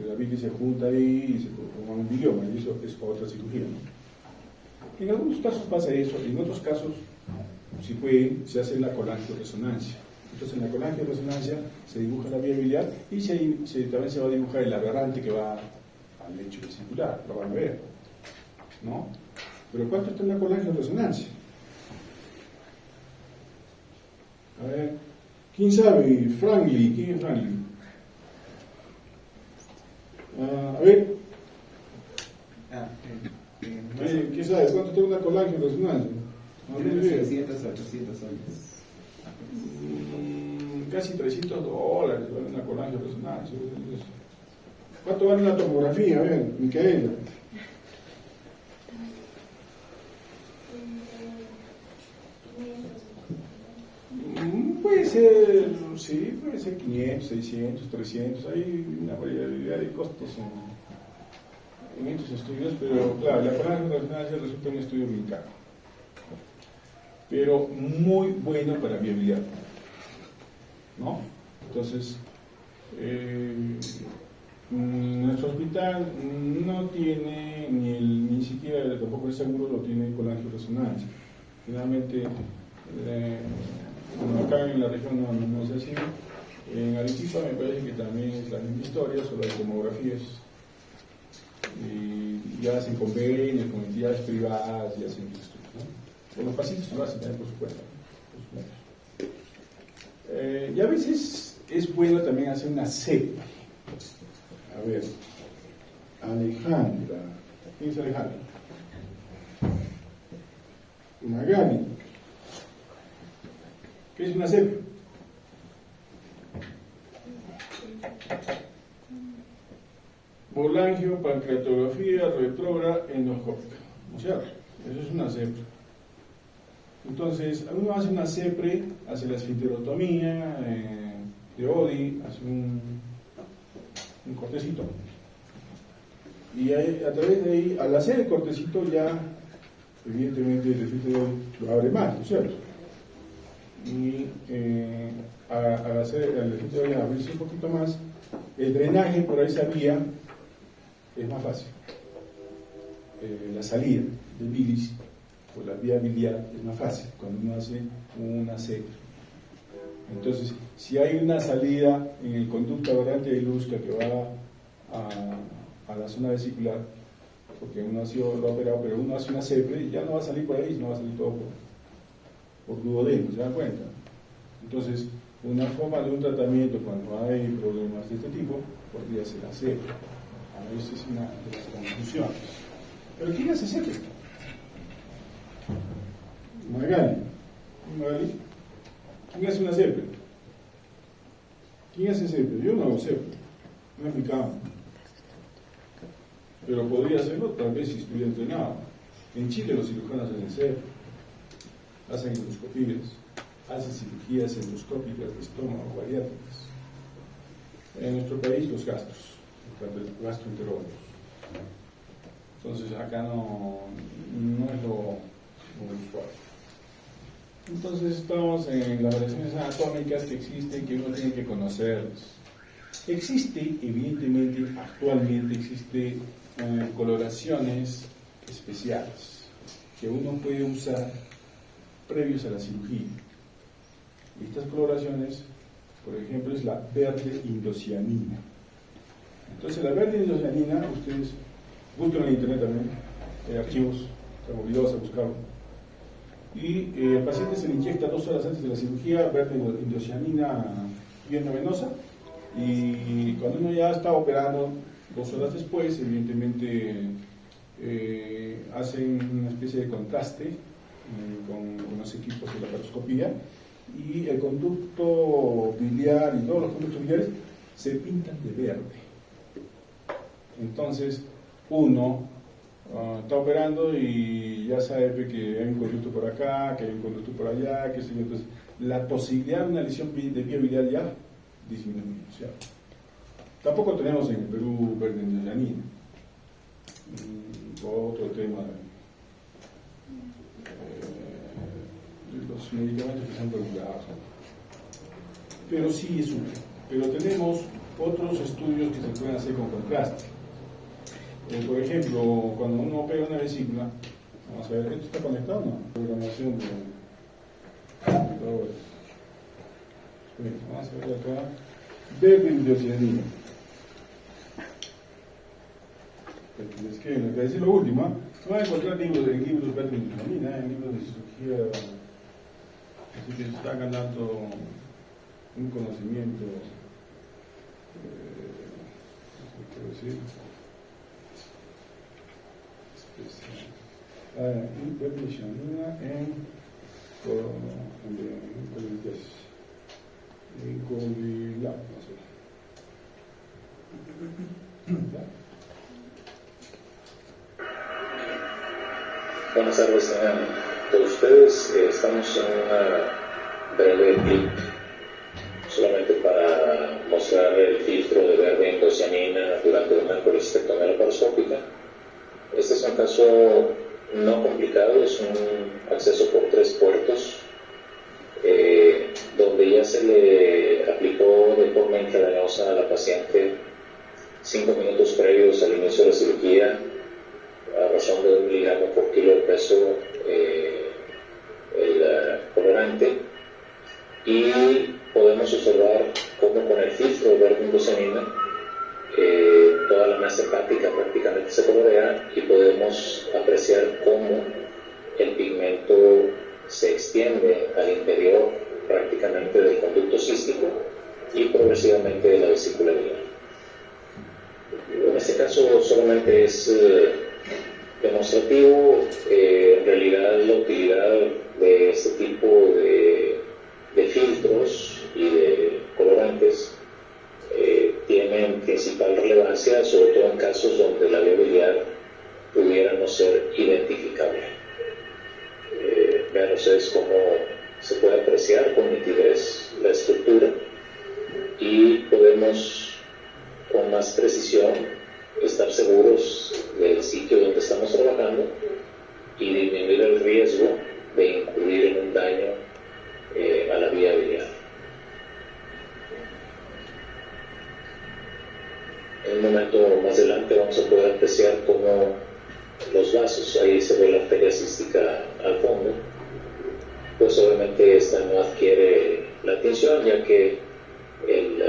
la bilis se junta ahí y se forma un bilioma, y eso es otra cirugía, ¿no? En algunos casos pasa eso, en otros casos, si puede, se hace la colangioresonancia. Entonces en la colangioresonancia se dibuja la vía biliar y también se va a dibujar el aberrante que va al lecho vesicular, lo van a ver, ¿no? Pero ¿cuánto está en la colangioresonancia? A ver, ¿quién sabe? Franklin, ¿quién es Franklin? A ver, ¿quién sabe? ¿Cuánto está una colangioresonancia? Entre 600 a 800 soles. Casi $300 vale una colangioresonancia. ¿Cuánto vale una tomografía? A ver, Micaela. Puede ser, sí, puede ser 500, 600, 300, hay una variabilidad de costos en estos estudios, pero claro, la colangioresonancia resulta un estudio muy caro, pero muy bueno para viabilidad, ¿no? Entonces, nuestro hospital no tiene, ni siquiera tampoco el seguro lo tiene colangioresonancia. Finalmente, acá en la región no es así. En Arequipa me parece que también es la misma historia, solo hay tomografías. Y ya hacen convenios con entidades privadas y hacen esto, ¿no? Con los pacientes lo hacen también por su cuenta, ¿no? Y a veces es bueno también hacer una cepa. A ver, Alejandra. ¿Quién es Alejandra? Magali. ¿Qué es una cepa? Volangio, pancreatografía retrógrada endoscópica. ¿No cierto? Eso es una CEPRE. Entonces, uno hace una CEPRE, hace la esfinterotomía de ODI, hace un cortecito. Y a través de ahí, al hacer el cortecito, ya, evidentemente, el esfínter lo abre más, ¿no es cierto? Y al hacer el esfínter abrirse un poquito más, el drenaje por esa vía es más fácil. La salida de bilis por la vía biliar es más fácil cuando uno hace una CEPRE. Entonces, si hay una salida en el conducto aberrante de Luschka que va a la zona vesicular, porque uno lo ha operado, pero uno hace una CEPRE, ya no va a salir por ahí, no va a salir todo por duodeno, ¿se dan cuenta? Entonces, una forma de un tratamiento cuando hay problemas de este tipo podría ser la CEPRE. A veces es una de las conclusiones. ¿Pero quién hace CEPRE? Magali. Magali. ¿Quién hace una CEPE? ¿Quién hace CEPE? Yo no hago CEPE. No he aplicado. Pero podría hacerlo tal vez si estuviera entrenado. En Chile los cirujanos hacen CEPE, hacen endoscopías, hacen cirugías endoscópicas de estómago, bariátricas. En nuestro país los gastroenterólogos. Entonces acá no es lo usual. Entonces estamos en las variaciones anatómicas que existen, que uno tiene que conocerlas. Existe, evidentemente, actualmente existe coloraciones especiales que uno puede usar previos a la cirugía. Y estas coloraciones, por ejemplo, es la verde indocianina. Entonces la verde indocianina, ustedes buscan en internet también, hay archivos, están obligados a buscarlo. Y el paciente se le inyecta 2 horas antes de la cirugía verde indocianina venosa, y cuando uno ya está operando 2 horas después, evidentemente hacen una especie de contraste con los equipos de la laparoscopía, y el conducto biliar y todos los conductos biliares se pintan de verde. Entonces uno está operando y ya sabe que hay un conducto por acá, que hay un conducto por allá, que entonces la posibilidad de una lesión de vía biliar ya disminuye. ¿Cierto? Tampoco tenemos en el Perú verde indocianina. Otro tema los medicamentos que son regulados, pero sí es útil. Pero tenemos otros estudios que se pueden hacer con contraste. Por ejemplo, cuando uno opera una vesícula, vamos a ver, ¿esto está conectado o no? Programación de computadores. Vamos a ver acá, verde indocianina. Es que me parece lo último, ¿eh? No van a encontrar libros verde indocianina, en libros de cirugía. Así que se está ganando un conocimiento, quiero decir, especial. Indocianina en Golilab, no sé. Buenas tardes a todos ustedes. Estamos en una breve clip solamente para mostrar el filtro de verde indocianina durante una colestectomía laparoscópica. Este es un caso no complicado, es un acceso por 3 puertos, donde ya se le aplicó de forma intravenosa a la paciente 5 minutos previos al inicio de la cirugía, a razón de 1 miligramo por kilo de peso el colorante, y podemos observar cómo con el filtro de verde indocianina toda la masa hepática prácticamente se colorea, y podemos apreciar cómo el pigmento se extiende al interior prácticamente del conducto cístico y progresivamente de la vesícula biliar. En este caso solamente es demostrativo. En realidad la utilidad de este tipo de filtros y de colorantes tienen principal relevancia, sobre todo en casos donde la vía biliar pudiera no ser identificable. Vean ustedes cómo se puede apreciar con nitidez la estructura, y podemos con más precisión estar seguros del sitio donde estamos trabajando y disminuir el riesgo de incurrir en un daño a la vía biliar. En un momento más adelante vamos a poder apreciar cómo los vasos, ahí se ve la arteria cística al fondo, pues obviamente esta no adquiere la atención, ya que el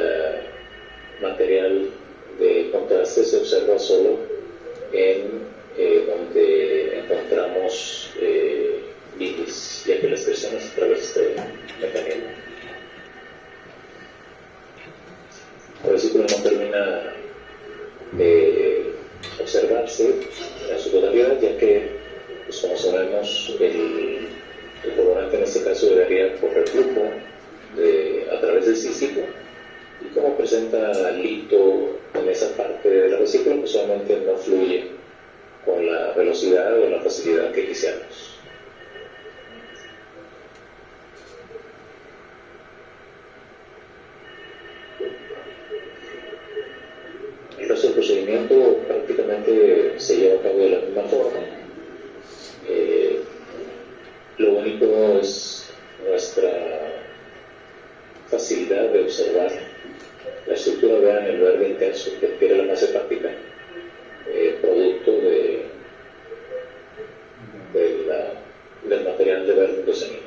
material de contraste se observa solo en donde encontramos bilis, ya que la expresión es a través de este mecanismo. La vesícula no termina de observarse en su totalidad, ya que, pues como sabemos, el color velocidad o la facilidad que quisiéramos. El resto del procedimiento prácticamente se lleva a cabo de la misma forma. Lo único es nuestra facilidad de observar la estructura. Vean el verde intenso que adquiere la masa hepática, producto del material de verde glucosamina.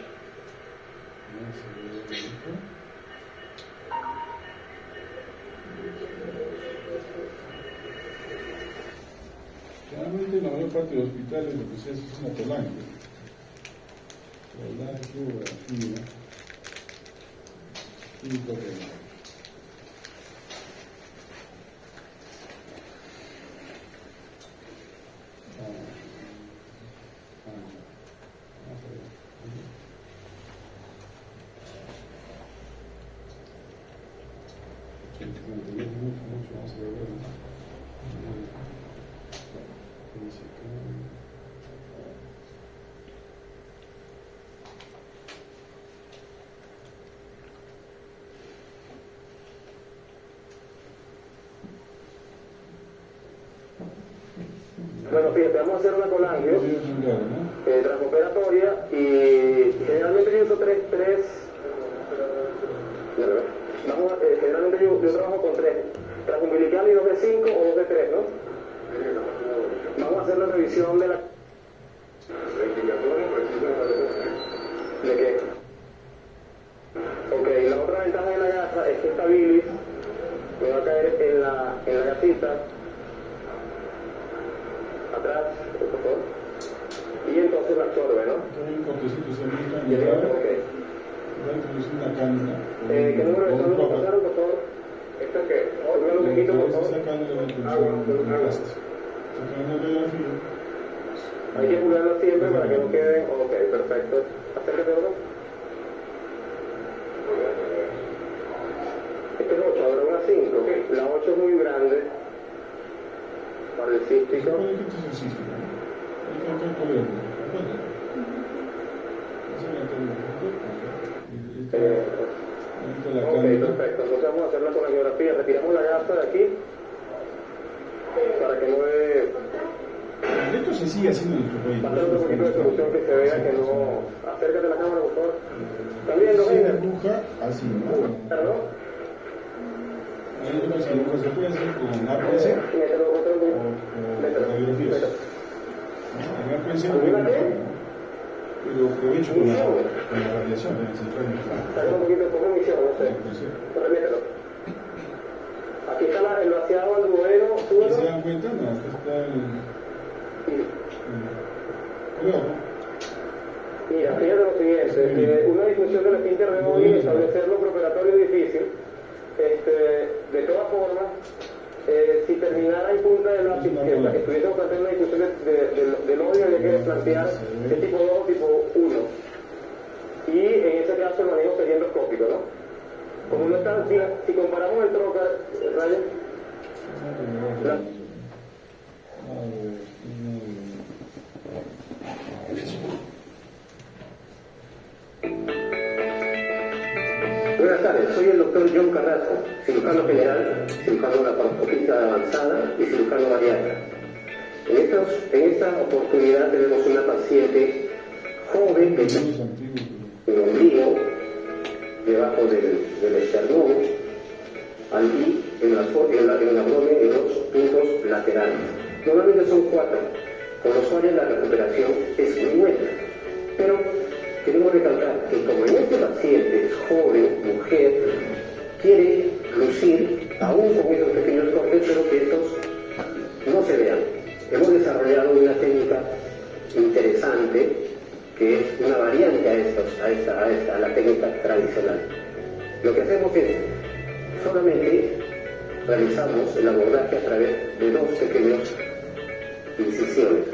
Generalmente en la mayor parte de los hospitales lo que se hace es una colange. Radiografía y correo. Mucho más de ver. Bueno, fíjate, vamos a hacer una colangio transoperatoria y generalmente yo uso generalmente yo trabajo con 3, transumbilical y 2 de 5 o 2 de 3, ¿no? Vamos a hacer la revisión de la... ¿De qué? Ok, la otra ventaja de la gasa es que esta bilis me va a caer en la gasita atrás, por favor, y entonces la absorbe, ¿no? Hay un cortecito, se ha ¿Y el otro? Ok. va a introducir una cámara. ¿Qué número de saludos pasaron, por favor? ¿Esto qué? Póngalo un poquito, por favor. Sacando la introducción del contraste. Sacando la radiografía. Hay que jugarlo siempre para que no queden. Ok, perfecto. Acércate, ¿no? Este es 8, ahora una 5. La 8 es muy grande para el Se cístico. puede que esto es el cístico, ¿no? Hay que ponerlo. Ok, perfecto. Entonces vamos a hacer la colangiografía. Retiramos la gasa de aquí para que no dé... Esto se sigue haciendo en nuestro país. Pasar un poquito de solución que se vea que no... Acércate a la cámara, por favor. ¿Están viendo, Se Heiner? dibuja así, ¿no? ¿Perdón? Hay una dibujo se puede hacer con APS Mételo, mételo. o radiografías. En APS lo pueden usar, ¿no? Pero aprovecho con la radiación en el central de Saca un poquito de munición, no sé. Repítelo. Aquí está el vaciado al duero, ¿Y súbelo. se dan cuenta? No, acá está el color, ¿no? Mira, fíjate lo siguiente, una disfunción del esfínter de Oddi, establecerlo preoperatorio es difícil. De todas formas, si terminara en punta de lápiz, que estuviésemos ante una disfunción del Oddi, habría que plantear de tipo 2 o tipo 1. Y en ese caso el manejo sería endoscópico, ¿no? Como no está, si comparamos el trocar, Ryan, Buenas tardes, soy el doctor John Carrasco, cirujano general, cirujano laparoscopista avanzada y cirujano bariatra. En esta oportunidad tenemos una paciente joven que tiene el ombligo, debajo del esternón, allí en el abdomen en los puntos laterales. Normalmente son 4, con los cuales la recuperación es muy buena. Pero queremos recalcar que como en este paciente es joven, mujer, quiere lucir aún con esos pequeños cortes, pero que estos no se vean. Hemos desarrollado una técnica interesante que es una variante a la técnica tradicional. Lo que hacemos es solamente realizamos el abordaje a través de 2 pequeñas incisiones.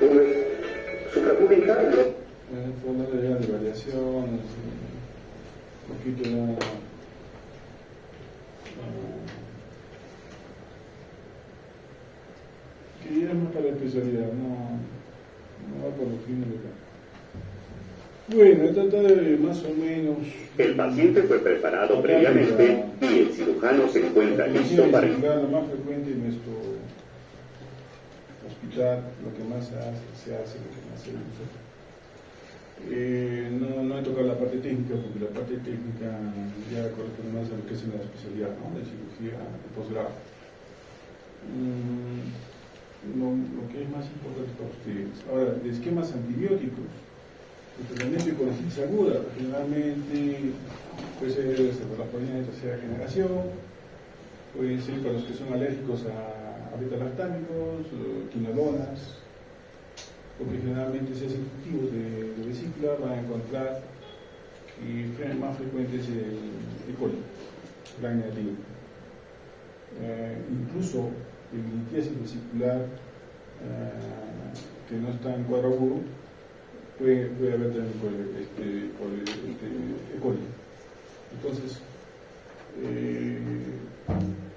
Uno es suprapúbica y otro. En el fondo de variaciones, un poquito de... ¿Qué diríamos para la especialidad? No. por los fines de la... Bueno, he tratado de más o menos... El paciente fue preparado previamente y el cirujano se encuentra listo para... Lo más frecuente en nuestro hospital, lo que más se hace, lo que más se usa. No he tocado la parte técnica, porque la parte técnica ya corresponde más a lo que es en la especialidad, ¿no? De cirugía de posgrado. Lo que es más importante para ustedes. Ahora, de esquemas antibióticos, el tratamiento de colitis aguda, generalmente puede ser por la proteína de tercera generación, puede ser para los que son alérgicos a beta-lactámicos, quinolonas, porque generalmente si hacen cultivos de vesícula van a encontrar que más frecuente es el E. coli, gran negativo. Incluso en litiasis vesicular que no está en cuadro agudo, puede haber también E. coli. Entonces,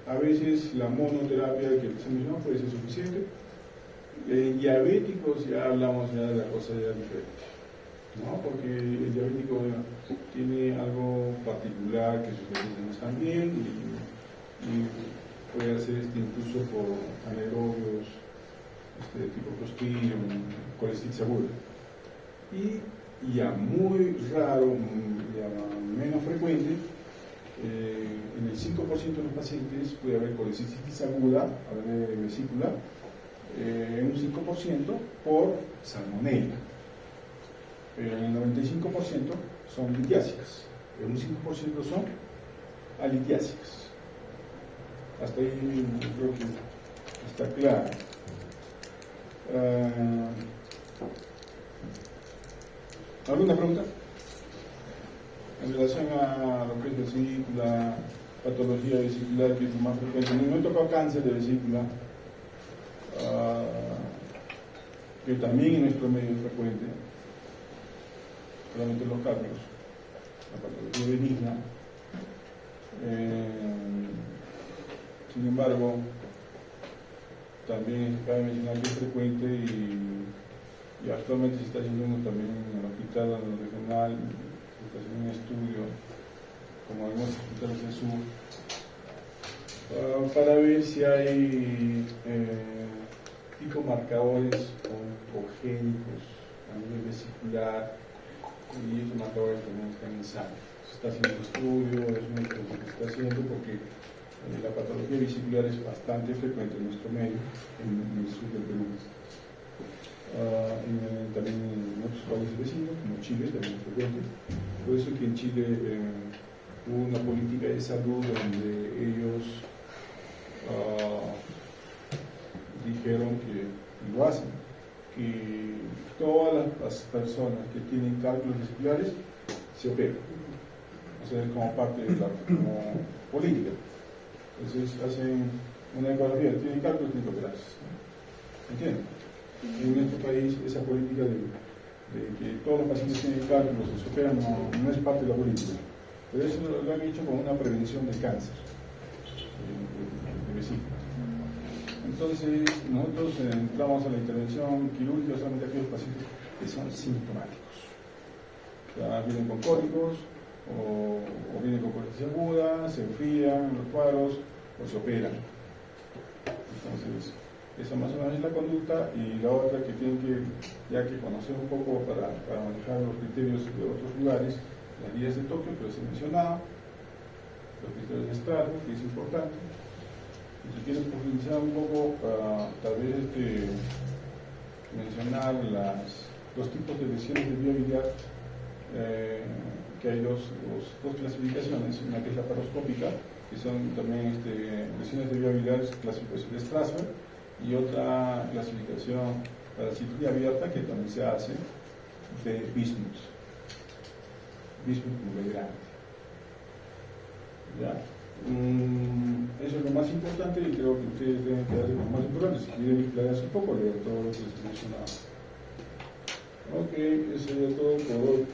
a veces la monoterapia que se mencionó puede ser suficiente. Diabéticos ya hablamos ya de la cosa ya diferente, ¿no? Porque el diabético tiene algo particular que sus defensas no están bien y puede hacer incluso por anaerobios tipo Clostridium, colestitis aguda. Y ya muy raro, ya menos frecuente, en el 5% de los pacientes puede haber colestitis aguda, haber vesícula, en un 5% por salmonella, pero en el 95% son litiásicas, en un 5% son alitiásicas. Hasta ahí creo que está claro. ¿Alguna pregunta? En relación a lo que es vesícula, patología vesicular, que es más frecuente. No he tocado cáncer de vesícula, que también en nuestro medio es frecuente, solamente los cálculos, la patología benigna. Sin embargo, también cabe mencionar que es frecuente y actualmente se está haciendo también en el hospital regional, se está haciendo un estudio, como en otros hospitales del sur, para ver si hay marcadores oncogénicos a nivel vesicular, y estos marcadores también están en sangre. Se está haciendo un estudio, es un estudio que se está haciendo porque la patología vesicular es bastante frecuente en nuestro medio, en el sur del Perú. También en otros países vecinos, como Chile, también es frecuente. Por eso que en Chile hubo una política de salud donde ellos dijeron que, y lo hacen, que todas las personas que tienen cálculos vesiculares se operan, o sea, como parte de la política. Entonces hacen una ecografía, tienen cálculos, tienen que operarse. ¿Entienden? En nuestro país esa política de que todos los pacientes tienen cálculos y se operan no es parte de la política. Pero eso lo han hecho como una prevención del cáncer de vesícula. Entonces, nosotros entramos a la intervención quirúrgica solamente aquellos pacientes que son sintomáticos. Ya vienen con cólicos, o vienen con colitis aguda, se enfrían los cuadros, o se operan. Entonces, esa más o menos es la conducta, y la otra que tienen que, ya que conocer un poco para manejar los criterios de otros lugares, las guías de Tokio, que les he mencionado, los criterios de Strasbourg, que es importante. Y si quieren profundizar un poco, tal vez mencionar los tipos de lesiones de viabilidad, que hay dos clasificaciones, una que es la paroscópica, que son también lesiones de viabilidad, clasificación de Strasbourg, y otra clasificación para cirugía abierta que también se hace de Bismuth muy grande. ¿Ya? Eso es lo más importante, y creo que ustedes deben quedarse con lo más importante. Si quieren aclararse un poco, leer todo lo que les he mencionado. Ok, eso sería todo por hoy.